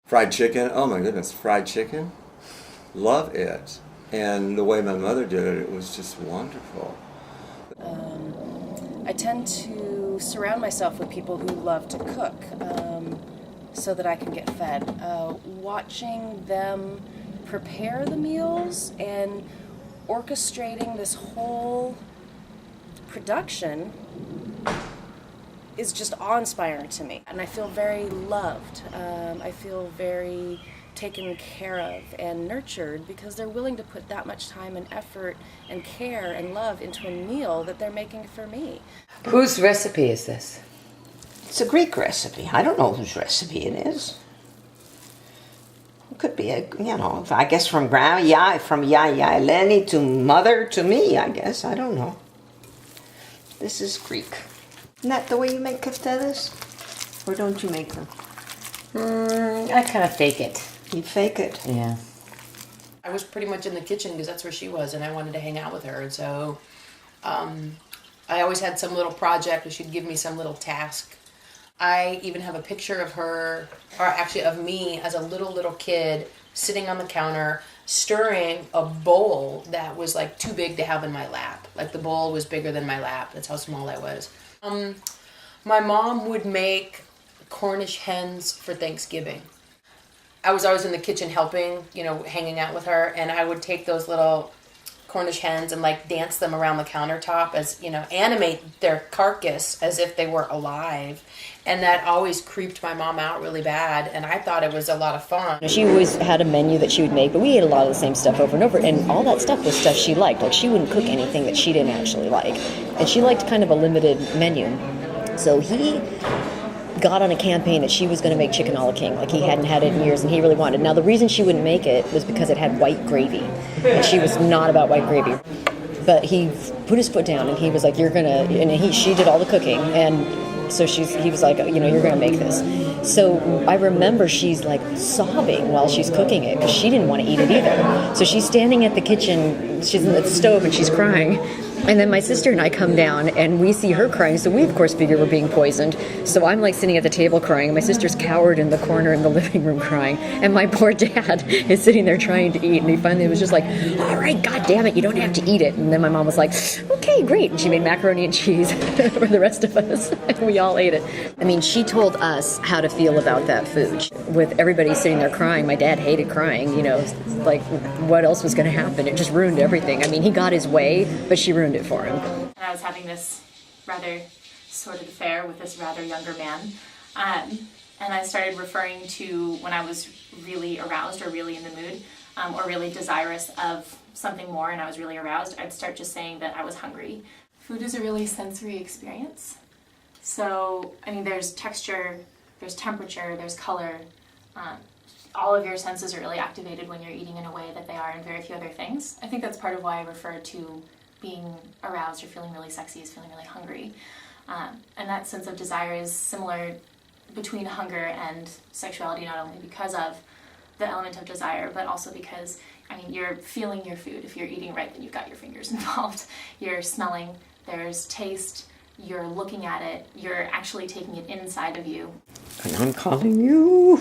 Fried chicken, oh my goodness, fried chicken, love it. And the way my mother did it, it was just wonderful. I tend to surround myself with people who love to cook so that I can get fed. Watching them prepare the meals and orchestrating this whole production is just awe-inspiring to me. And I feel very loved. I feel very taken care of and nurtured because they're willing to put that much time and effort and care and love into a meal that they're making for me. Whose recipe is this? It's a Greek recipe. I don't know whose recipe it is. It could be I guess from Yaya Eleni to mother to me, I guess. I don't know. This is Greek. Isn't that the way you make keftedes? Or don't you make them? I kind of fake it. You fake it. Yeah. I was pretty much in the kitchen because that's where she was, and I wanted to hang out with her. And so I always had some little project, or she'd give me some little task. I even have a picture of her, or actually of me as a little kid sitting on the counter stirring a bowl that was like too big to have in my lap. Like the bowl was bigger than my lap. That's how small I was. My mom would make Cornish hens for Thanksgiving. I was always in the kitchen helping, hanging out with her, and I would take those little Cornish hens and like dance them around the countertop as, animate their carcass as if they were alive. And that always creeped my mom out really bad, and I thought it was a lot of fun. She always had a menu that she would make, but we ate a lot of the same stuff over and over, and all that stuff was stuff she liked. Like, she wouldn't cook anything that she didn't actually like, and she liked kind of a limited menu. So he got on a campaign that she was going to make chicken a la king, like he hadn't had it in years, and he really wanted. Now, the reason she wouldn't make it was because it had white gravy, and she was not about white gravy. But he put his foot down, and he was like, "You're gonna," and she did all the cooking, and so he was like, "You're gonna make this." So I remember she's like sobbing while she's cooking it because she didn't want to eat it either. So she's standing at the kitchen, she's at the stove, and she's crying. And then my sister and I come down, and we see her crying, so we, of course, figure we're being poisoned. So I'm, like, sitting at the table crying, and my sister's cowered in the corner in the living room crying, and my poor dad is sitting there trying to eat, and he finally was just like, "All right, God damn it, you don't have to eat it." And then my mom was like, "Okay, great," and she made macaroni and cheese for the rest of us, and we all ate it. I mean, she told us how to feel about that food. With everybody sitting there crying, my dad hated crying, like, what else was going to happen? It just ruined everything. I mean, he got his way, but she ruined it for him. And I was having this rather sordid affair with this rather younger man. And I started referring to when I was really aroused or really in the mood or really desirous of something more and I was really aroused, I'd start just saying that I was hungry. Food is a really sensory experience. So, I mean, there's texture, there's temperature, there's color. All of your senses are really activated when you're eating in a way that they are in very few other things. I think that's part of why I refer to being aroused or feeling really sexy as feeling really hungry. And that sense of desire is similar between hunger and sexuality, not only because of the element of desire, but also because, you're feeling your food. If you're eating right, then you've got your fingers involved. You're smelling, there's taste, you're looking at it, you're actually taking it inside of you. And I'm calling you.